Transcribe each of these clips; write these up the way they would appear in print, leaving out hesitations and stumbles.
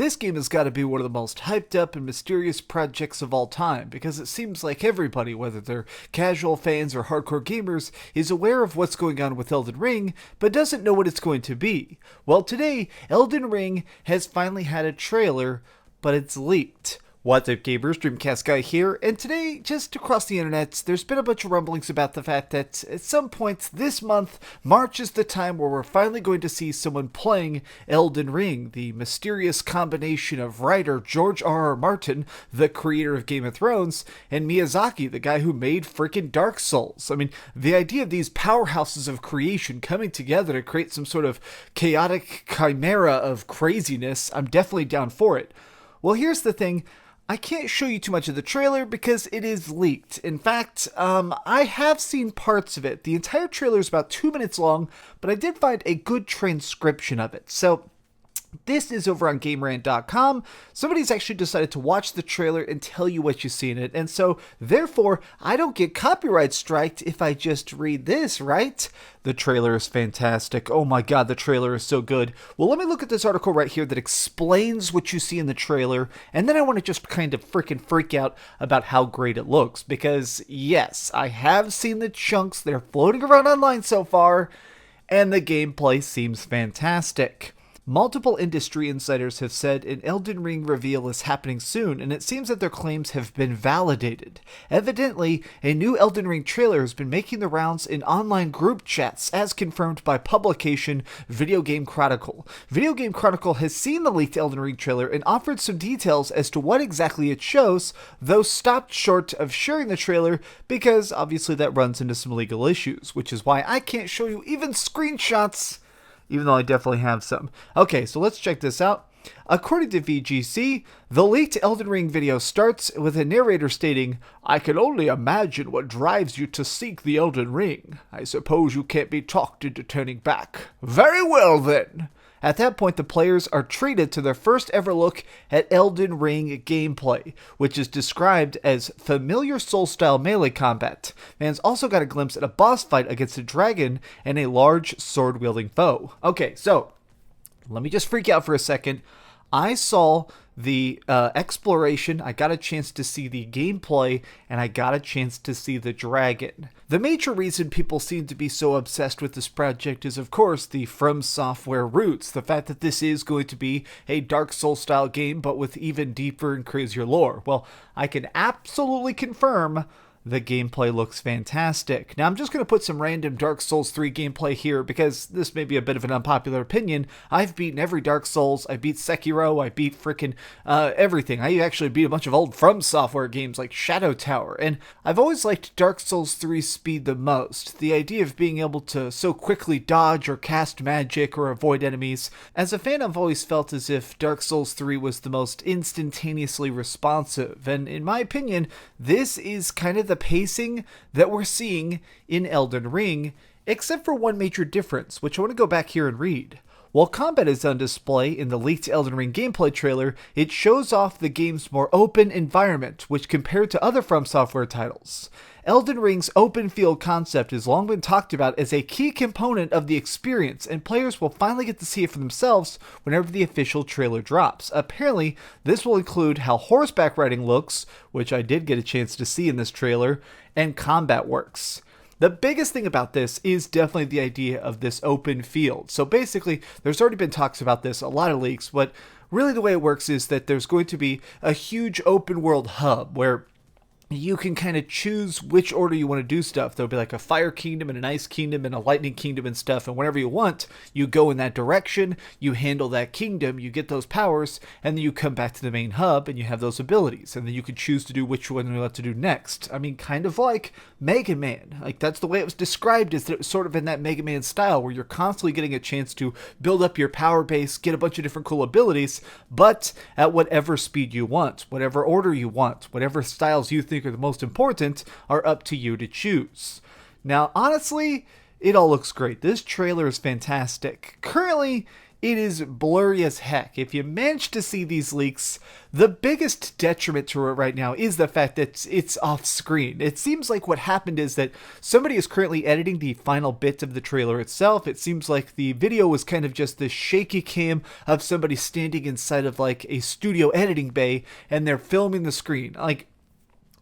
this game has got to be one of the most hyped up and mysterious projects of all time, because it seems like everybody, whether they're casual fans or hardcore gamers, is aware of what's going on with Elden Ring, but doesn't know what it's going to be. Well, today, Elden Ring has finally had a trailer, but it's leaked. What's up, gamers? DreamcastGuy here, and today, just across the internet, there's been a bunch of rumblings about the fact that at some point this month, March is the time where we're finally going to see someone playing Elden Ring, the mysterious combination of writer George R.R. Martin, the creator of Game of Thrones, and Miyazaki, the guy who made freaking Dark Souls. I mean, the idea of these powerhouses of creation coming together to create some sort of chaotic chimera of craziness, I'm definitely down for it. Well, here's the thing. I can't show you too much of the trailer because it is leaked. In fact, I have seen parts of it. The entire trailer is about 2 minutes long, but I did find a good transcription of it. So this is over on GameRant.com. Somebody's actually decided to watch the trailer and tell you what you see in it. And so, therefore, I don't get copyright striked if I just read this, right? The trailer is fantastic. Oh my god, the trailer is so good. Well, let me look at this article right here that explains what you see in the trailer. And then I want to just kind of freaking freak out about how great it looks. Because, yes, I have seen the chunks. They're floating around online so far. And the gameplay seems fantastic. Multiple industry insiders have said an Elden Ring reveal is happening soon, and it seems that their claims have been validated. Evidently, a new Elden Ring trailer has been making the rounds in online group chats, as confirmed by publication Video Game Chronicle. Video Game Chronicle has seen the leaked Elden Ring trailer and offered some details as to what exactly it shows, though stopped short of sharing the trailer because obviously that runs into some legal issues, which is why I can't show you even screenshots, even though I definitely have some. Okay, so let's check this out. According to VGC, the leaked Elden Ring video starts with a narrator stating, "I can only imagine what drives you to seek the Elden Ring. I suppose you can't be talked into turning back. Very well then." At that point, the players are treated to their first ever look at Elden Ring gameplay, which is described as familiar Soul-style melee combat. Fans also got a glimpse at a boss fight against a dragon and a large sword-wielding foe. Okay, so let me just freak out for a second. I saw the exploration, I got a chance to see the gameplay, and I got a chance to see the dragon. The major reason people seem to be so obsessed with this project is, of course, the From Software roots. The fact that this is going to be a Dark Souls style game, but with even deeper and crazier lore. Well, I can absolutely confirm the gameplay looks fantastic. Now, I'm just going to put some random Dark Souls 3 gameplay here because this may be a bit of an unpopular opinion. I've beaten every Dark Souls. I beat Sekiro. I beat frickin' everything. I actually beat a bunch of old From Software games like Shadow Tower. And I've always liked Dark Souls 3 speed the most. The idea of being able to so quickly dodge or cast magic or avoid enemies. As a fan, I've always felt as if Dark Souls 3 was the most instantaneously responsive. And in my opinion, this is kind of the pacing that we're seeing in Elden Ring, except for one major difference, which I want to go back here and read. While combat is on display in the leaked Elden Ring gameplay trailer, it shows off the game's more open environment, which compared to other From Software titles. Elden Ring's open field concept has long been talked about as a key component of the experience, and players will finally get to see it for themselves whenever the official trailer drops. Apparently, this will include how horseback riding looks, which I did get a chance to see in this trailer, and combat works. The biggest thing about this is definitely the idea of this open field. So basically, there's already been talks about this, a lot of leaks, but really the way it works is that there's going to be a huge open world hub where you can kind of choose which order you want to do stuff. There'll be like a fire kingdom and an ice kingdom and a lightning kingdom and stuff. And whenever you want, you go in that direction, you handle that kingdom, you get those powers, and then you come back to the main hub and you have those abilities. And then you can choose to do which one you want to do next. I mean, kind of like Mega Man. Like, that's the way it was described, is that it was sort of in that Mega Man style where you're constantly getting a chance to build up your power base, get a bunch of different cool abilities, but at whatever speed you want, whatever order you want, whatever styles you think are the most important are up to you to choose. Now, honestly, it all looks great. This trailer is fantastic. Currently, it is blurry as heck. If you manage to see these leaks, the biggest detriment to it right now is the fact that it's off screen. It seems like what happened is that somebody is currently editing the final bit of the trailer itself. It seems like the video was kind of just this shaky cam of somebody standing inside of like a studio editing bay and they're filming the screen. Like,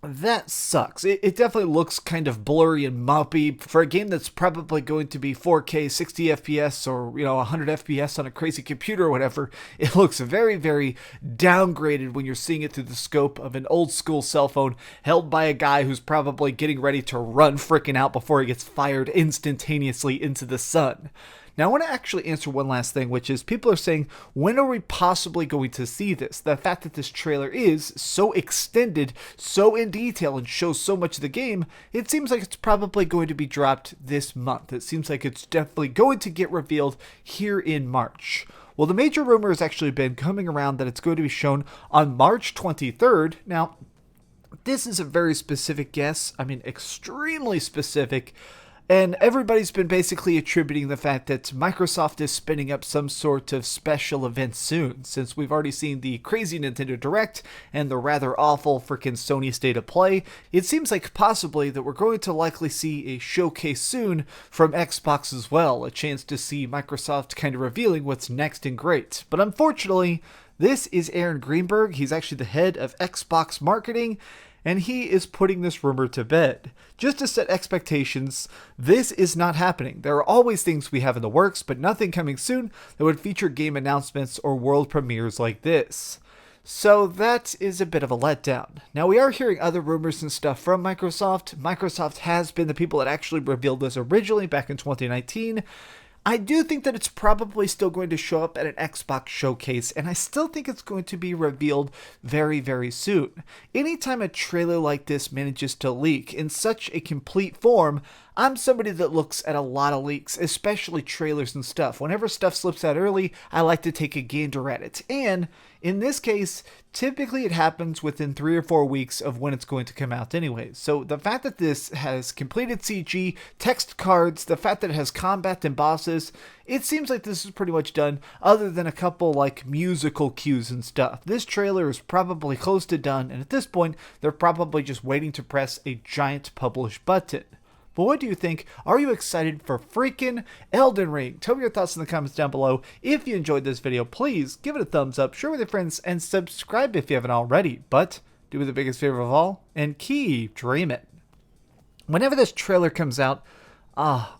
that sucks. It definitely looks kind of blurry and moppy for a game that's probably going to be 4K 60 FPS or 100 FPS on a crazy computer or whatever. It looks very, very downgraded when you're seeing it through the scope of an old school cell phone held by a guy who's probably getting ready to run frickin' out before he gets fired instantaneously into the sun. Now, I want to actually answer one last thing, which is people are saying, when are we possibly going to see this? The fact that this trailer is so extended, so in detail, and shows so much of the game, it seems like it's probably going to be dropped this month. It seems like it's definitely going to get revealed here in March. Well, the major rumor has actually been coming around that it's going to be shown on March 23rd. Now, this is a very specific guess. I mean, extremely specific. And everybody's been basically attributing the fact that Microsoft is spinning up some sort of special event soon, since we've already seen the crazy Nintendo Direct and the rather awful freaking Sony State of Play. It seems like possibly that we're going to likely see a showcase soon from Xbox as well, a chance to see Microsoft kind of revealing what's next and great. But unfortunately, this is Aaron Greenberg. He's actually the head of Xbox marketing, and he is putting this rumor to bed. Just to set expectations, this is not happening. There are always things we have in the works, but nothing coming soon that would feature game announcements or world premieres like this. So that is a bit of a letdown. Now, we are hearing other rumors and stuff from Microsoft. Microsoft has been the people that actually revealed this originally back in 2019. I do think that it's probably still going to show up at an Xbox showcase, and I still think it's going to be revealed very, very soon. Anytime a trailer like this manages to leak in such a complete form, I'm somebody that looks at a lot of leaks, especially trailers and stuff. Whenever stuff slips out early, I like to take a gander at it. And in this case, typically it happens within 3 or 4 weeks of when it's going to come out anyways. So the fact that this has completed CG, text cards, the fact that it has combat and bosses, it seems like this is pretty much done other than a couple like musical cues and stuff. This trailer is probably close to done, and at this point, they're probably just waiting to press a giant publish button. But what do you think? Are you excited for freaking Elden Ring? Tell me your thoughts in the comments down below. If you enjoyed this video, please give it a thumbs up, share with your friends, and subscribe if you haven't already. But do me the biggest favor of all, and keep dreaming. Whenever this trailer comes out,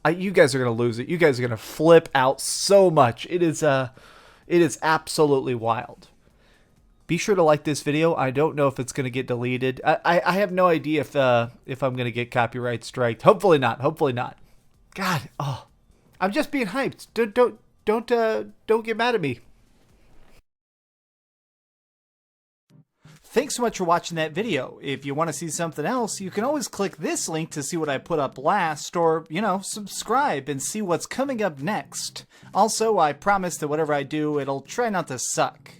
you guys are going to lose it. You guys are going to flip out so much. It is absolutely wild. Be sure to like this video. I don't know if it's going to get deleted. I have no idea if I'm going to get copyright striked. Hopefully not. Hopefully not. God, I'm just being hyped. Don't get mad at me. Thanks so much for watching that video. If you want to see something else, you can always click this link to see what I put up last, or, subscribe and see what's coming up next. Also, I promise that whatever I do, it'll try not to suck.